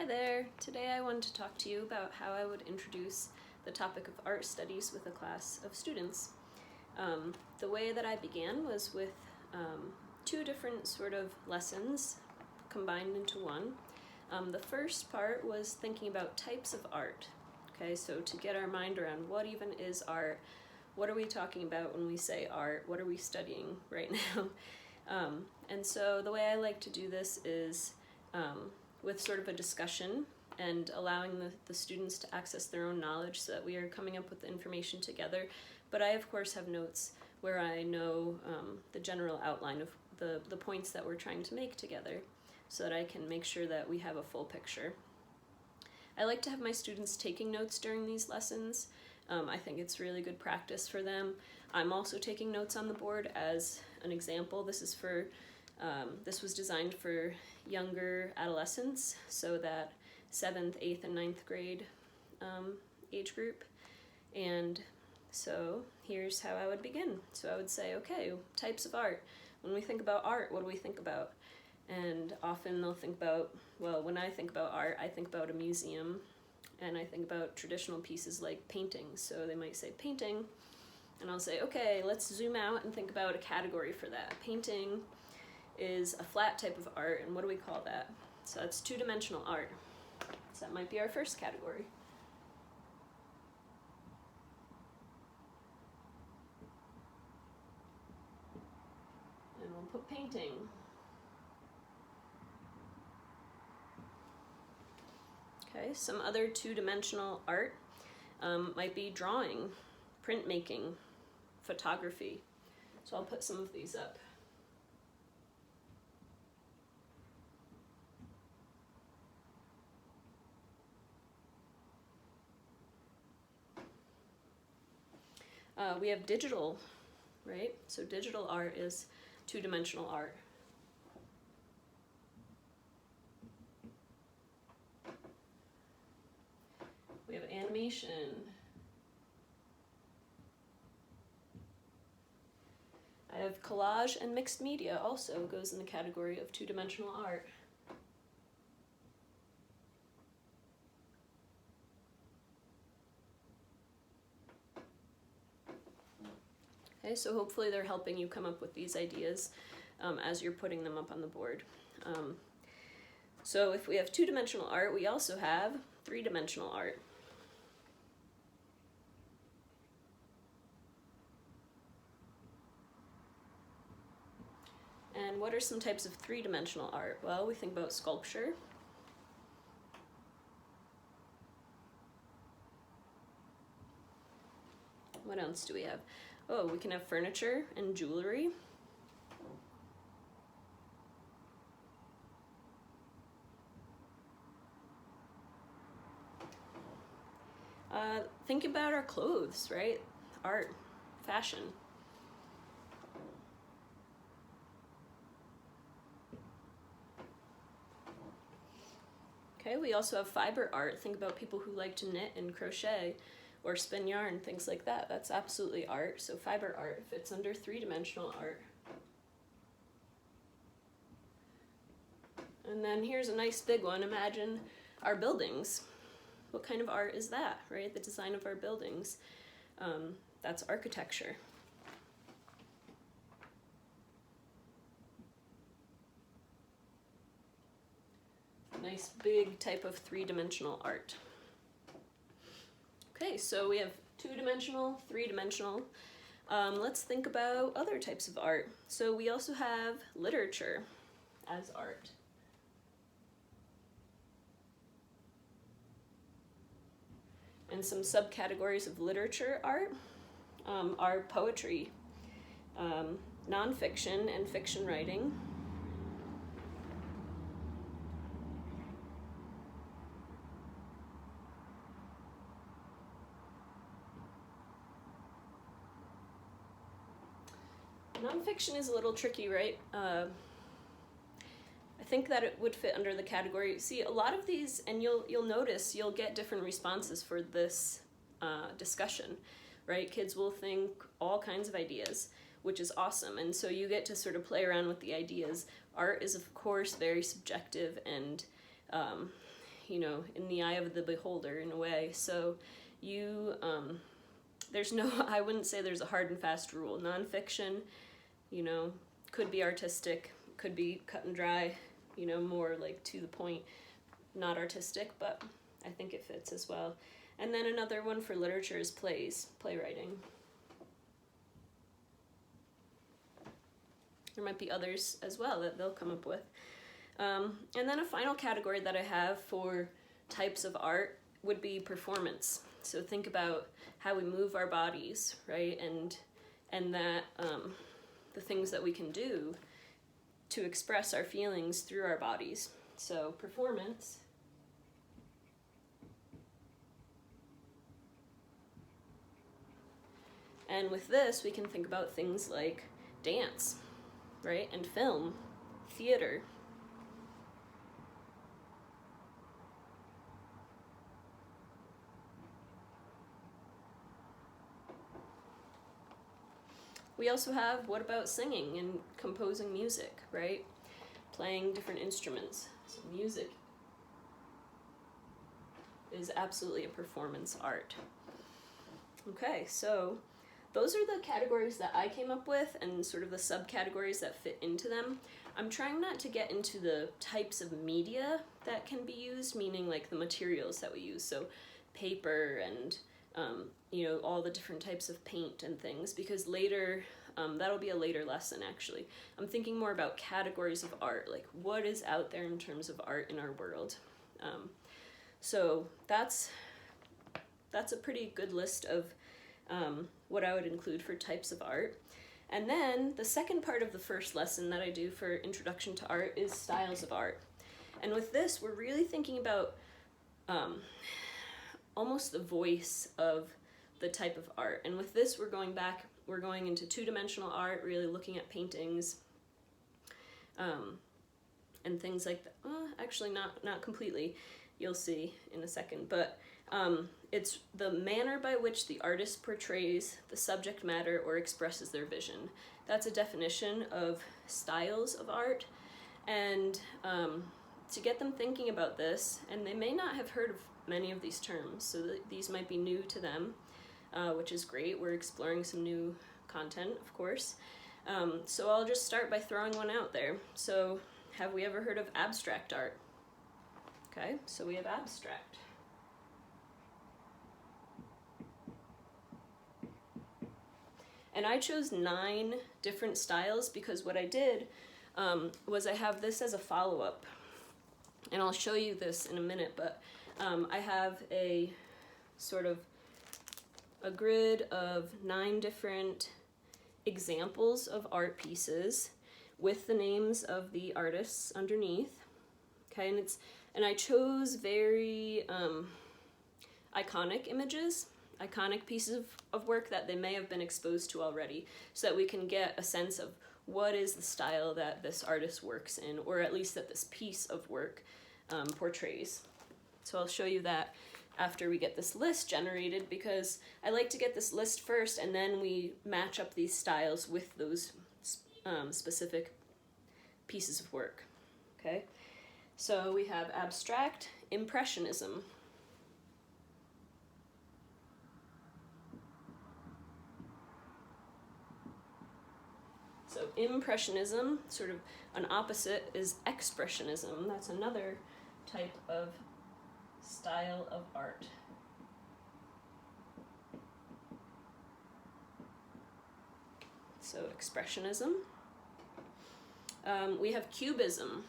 Hi there! Today I wanted to talk to you about how I would introduce the topic of art studies with a class of students. The way that I began was with two different sort of lessons combined into one. The first part was thinking about types of art. Okay, so to get our mind around what even is art, what are we talking about when we say art, what are we studying right now? And so the way I like to do this is with sort of a discussion and allowing the students to access their own knowledge so that we are coming up with the information together. But I, of course, have notes where I know the general outline of the points that we're trying to make together so that I can make sure that we have a full picture. I like to have my students taking notes during these lessons. I think it's really good practice for them. I'm also taking notes on the board as an example. This was designed for younger adolescents, so that 7th, 8th, and 9th grade age group. And so here's how I would begin. So I would say, okay, types of art. When we think about art, what do we think about? And often they'll think about, well, when I think about art, I think about a museum, and I think about traditional pieces like paintings. So they might say painting, and I'll say, okay, let's zoom out and think about a category for that. Painting is a flat type of art, and what do we call that? So that's two-dimensional art. So that might be our first category. And we'll put painting. Okay, some other two-dimensional art might be drawing, printmaking, photography. So I'll put some of these up. We have digital, right? So digital art is two-dimensional art. We have animation. I have collage and mixed media also goes in the category of two-dimensional art. Okay, so hopefully they're helping you come up with these ideas as you're putting them up on the board. So if we have two-dimensional art, we also have three-dimensional art. And what are some types of three-dimensional art? Well, we think about sculpture. What else do we have? Oh, we can have furniture and jewelry. Think about our clothes, right? Art, fashion. Okay, we also have fiber art. Think about people who like to knit and crochet or spin yarn, things like that. That's absolutely art. So fiber art fits under three-dimensional art. And then here's a nice big one. Imagine our buildings. What kind of art is that, right? The design of our buildings. That's architecture. Nice big type of three-dimensional art. Okay, so we have two-dimensional, three-dimensional. Let's think about other types of art. So we also have literature as art. And some subcategories of literature art are poetry, nonfiction and fiction writing, nonfiction is a little tricky, right? I think that it would fit under the category. See, a lot of these, and you'll notice you'll get different responses for this discussion, right? Kids will think all kinds of ideas, which is awesome. And so you get to sort of play around with the ideas. Art is, of course, very subjective, and you know, in the eye of the beholder in a way. So you, there's no, I wouldn't say there's a hard and fast rule. Nonfiction, you know, could be artistic, could be cut and dry, you know, more like to the point, not artistic, but I think it fits as well. And then another one for literature is plays, playwriting. There might be others as well that they'll come up with. And then a final category that I have for types of art would be performance. So think about how we move our bodies, right? And that the things that we can do to express our feelings through our bodies. So performance. And with this, we can think about things like dance, right? And film, theater. We also have, what about singing and composing music, right? Playing different instruments. So music is absolutely a performance art. Okay, so those are the categories that I came up with and sort of the subcategories that fit into them. I'm trying not to get into the types of media that can be used, meaning like the materials that we use. So paper and you know, all the different types of paint and things, because later, that'll be a later lesson actually. I'm thinking more about categories of art, like what is out there in terms of art in our world. So that's a pretty good list of what I would include for types of art. And then the second part of the first lesson that I do for Introduction to Art is styles of art. And with this, we're really thinking about almost the voice of the type of art. And with this, we're going into two-dimensional art, really looking at paintings and things like that. Actually, not completely. You'll see in a second. But it's the manner by which the artist portrays the subject matter or expresses their vision. That's a definition of styles of art. And to get them thinking about this, and they may not have heard of many of these terms, so these might be new to them, which is great. We're exploring some new content, of course. So I'll just start by throwing one out there. So have we ever heard of abstract art? Okay, so we have abstract. And I chose 9 different styles because what I did was I have this as a follow-up. And I'll show you this in a minute, but I have a sort of a grid of 9 different examples of art pieces with the names of the artists underneath. Okay, and I chose very iconic images, iconic pieces of work that they may have been exposed to already, so that we can get a sense of what is the style that this artist works in, or at least that this piece of work portrays. So I'll show you that after we get this list generated, because I like to get this list first and then we match up these styles with those specific pieces of work. Okay, so we have abstract, impressionism. So impressionism, sort of an opposite, is expressionism. That's another type of style of art. So expressionism. We have cubism.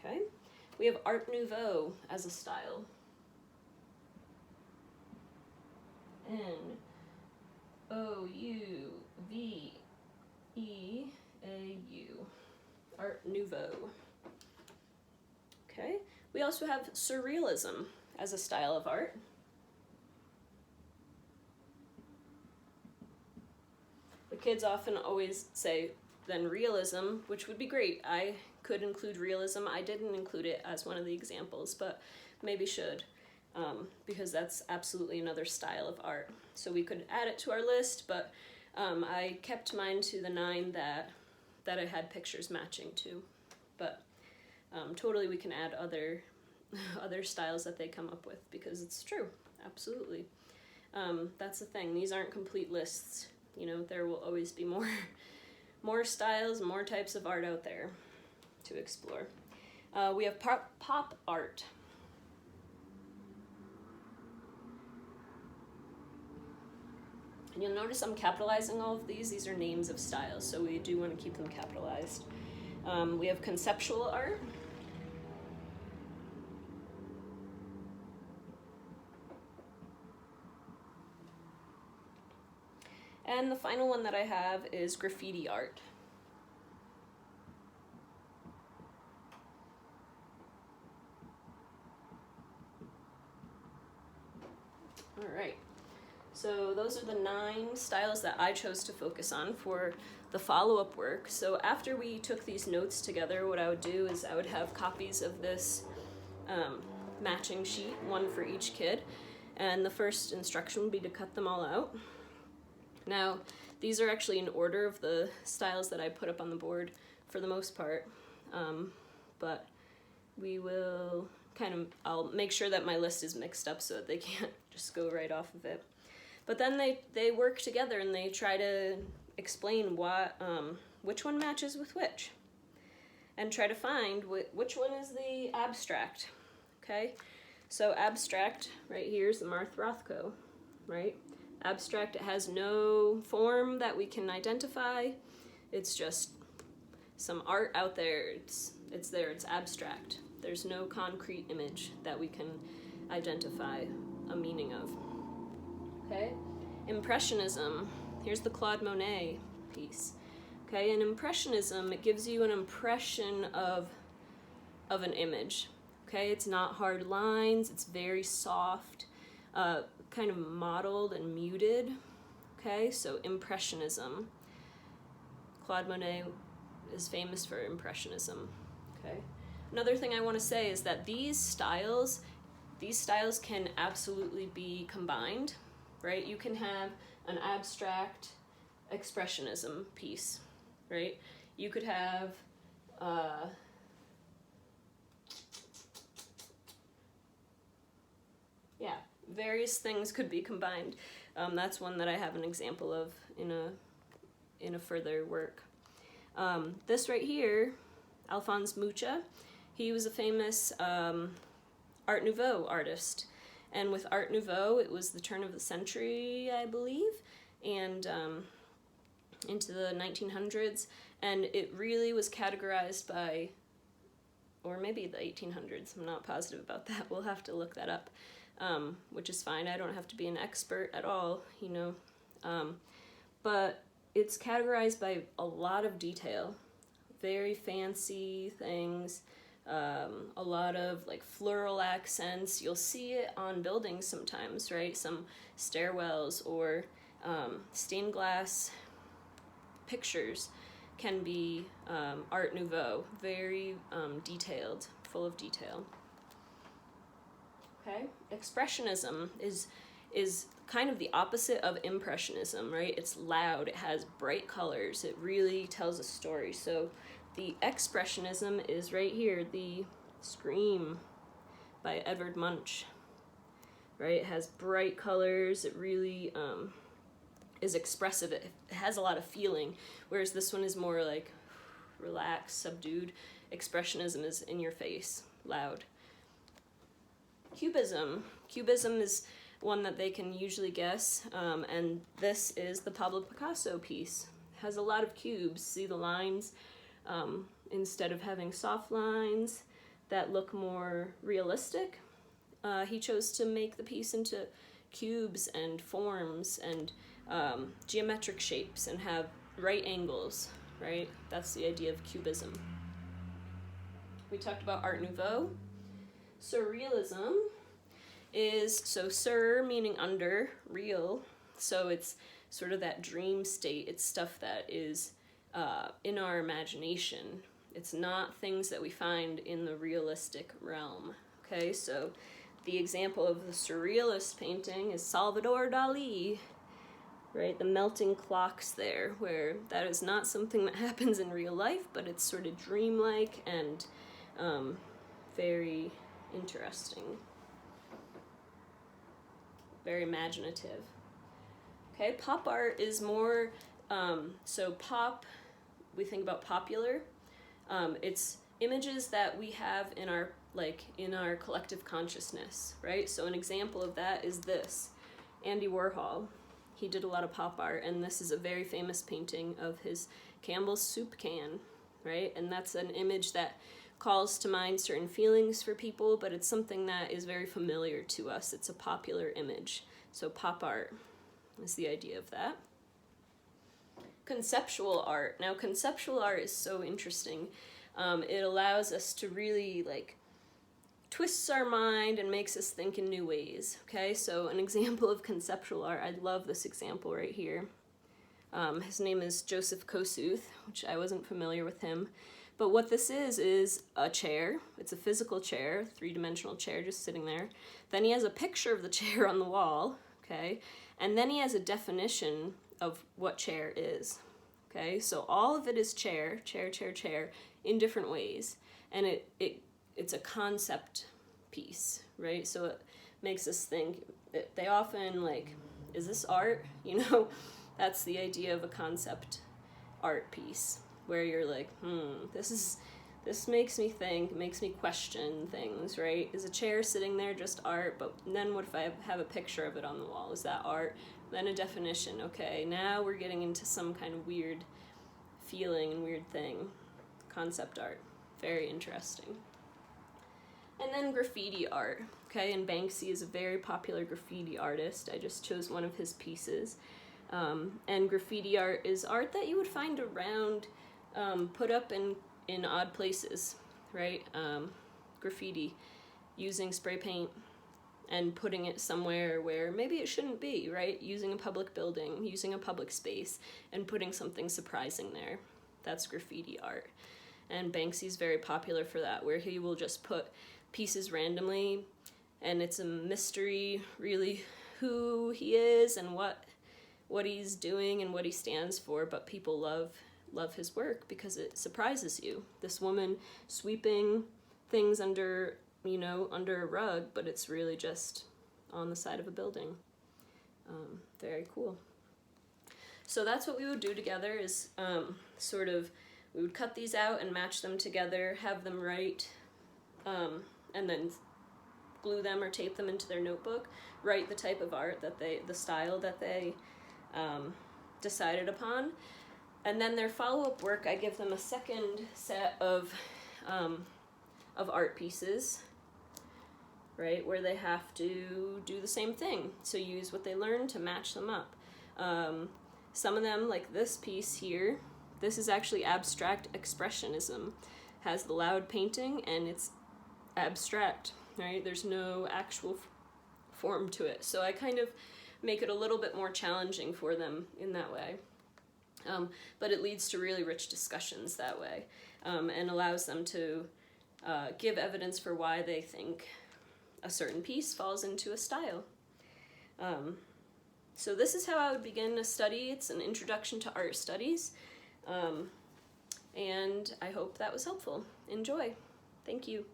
Okay. We have Art Nouveau as a style. Nouveau. Art Nouveau. Okay. We also have surrealism as a style of art. The kids often always say then realism, which would be great. I could include realism. I didn't include it as one of the examples, but maybe should, because that's absolutely another style of art. So we could add it to our list, but I kept mine to the 9 that that it had pictures matching too. But totally we can add other other styles that they come up with, because it's true, absolutely. That's the thing, these aren't complete lists, you know, there will always be more styles, more types of art out there to explore. We have pop art. And you'll notice I'm capitalizing all of these. These are names of styles, so we do want to keep them capitalized. We have conceptual art. And the final one that I have is graffiti art. All right. So those are the 9 styles that I chose to focus on for the follow-up work. So after we took these notes together, what I would do is I would have copies of this matching sheet, one for each kid, and the first instruction would be to cut them all out. Now, these are actually in order of the styles that I put up on the board for the most part, but we will I'll make sure that my list is mixed up so that they can't just go right off of it. But then they work together and they try to explain which one matches with which, and try to find which one is the abstract, okay? So abstract, right here is the Martha Rothko, right? Abstract, it has no form that we can identify. It's just some art out there. It's there, it's abstract. There's no concrete image that we can identify a meaning of. Okay? Impressionism, here's the Claude Monet piece. Okay, in Impressionism, it gives you an impression of an image. Okay, it's not hard lines, it's very soft, kind of mottled and muted. Okay, so Impressionism. Claude Monet is famous for Impressionism. Okay. Another thing I want to say is that these styles can absolutely be combined, right? You can have an abstract expressionism piece, right? You could have various things could be combined. That's one that I have an example of in a further work. This right here, Alphonse Mucha, he was a famous Art Nouveau artist. And with Art Nouveau, it was the turn of the century, I believe, and into the 1900s. And it really was categorized by, or maybe the 1800s, I'm not positive about that. We'll have to look that up, which is fine. I don't have to be an expert at all, you know. But it's categorized by a lot of detail, very fancy things, a lot of like floral accents. You'll see it on buildings sometimes, right? Some stairwells or stained glass pictures can be Art Nouveau, very detailed, full of detail. Okay, Expressionism is kind of the opposite of Impressionism, right? It's loud, it has bright colors, it really tells a story. So the Expressionism is right here, the Scream by Edvard Munch, right? It has bright colors, it really is expressive, it has a lot of feeling, whereas this one is more like relaxed, subdued. Expressionism is in your face, loud. Cubism is one that they can usually guess, and this is the Pablo Picasso piece. It has a lot of cubes. See the lines? Instead of having soft lines that look more realistic, he chose to make the piece into cubes and forms and geometric shapes and have right angles, right? That's the idea of cubism. We talked about Art Nouveau. Surrealism is, so sur meaning under, real, so it's sort of that dream state. It's stuff that is in our imagination. It's not things that we find in the realistic realm. Okay, so the example of the surrealist painting is Salvador Dali, right? The melting clocks there, where that is not something that happens in real life, but it's sort of dreamlike and very interesting, very imaginative. Okay, pop art is more, so pop, we think about popular, it's images that we have in our collective consciousness, right? So an example of that is this, Andy Warhol. He did a lot of pop art, and this is a very famous painting of his Campbell's soup can, right? And that's an image that calls to mind certain feelings for people, but it's something that is very familiar to us. It's a popular image. So pop art is the idea of that. Conceptual art. Now, conceptual art is so interesting. It allows us to really twists our mind and makes us think in new ways. Okay, so an example of conceptual art, I love this example right here. His name is Joseph Kosuth, which I wasn't familiar with him. But what this is a chair. It's a physical chair, three-dimensional chair just sitting there. Then he has a picture of the chair on the wall, okay? And then he has a definition of what chair is, okay? So all of it is chair, chair, chair, chair, in different ways. And it's a concept piece, right? So it makes us think, they often is this art? You know, that's the idea of a concept art piece, where you're like, this makes me think, makes me question things, right? Is a chair sitting there just art? But then what if I have a picture of it on the wall? Is that art? Then a definition. Okay, now we're getting into some kind of weird feeling and weird thing. Concept art. Very interesting. And then graffiti art. Okay, and Banksy is a very popular graffiti artist. I just chose one of his pieces. And graffiti art is art that you would find around, put up in odd places, right? Graffiti, using spray paint and putting it somewhere where maybe it shouldn't be, right? Using a public building, using a public space, and putting something surprising there. That's graffiti art. And Banksy's very popular for that, where he will just put pieces randomly, and it's a mystery, really, who he is and what he's doing and what he stands for, but people love his work because it surprises you. This woman sweeping things under a rug, but it's really just on the side of a building. Very cool. So that's what we would do together is we would cut these out and match them together, have them write, and then glue them or tape them into their notebook, write the type of art the style that they decided upon. And then their follow-up work, I give them a second set of art pieces, right, where they have to do the same thing. So use what they learned to match them up. Some of them, like this piece here, this is actually abstract expressionism. Has the loud painting, and it's abstract, right? There's no actual form to it. So I kind of make it a little bit more challenging for them in that way. But it leads to really rich discussions that way, and allows them to give evidence for why they think a certain piece falls into a style. So this is how I would begin a study. It's an introduction to art studies, and I hope that was helpful. Enjoy. Thank you.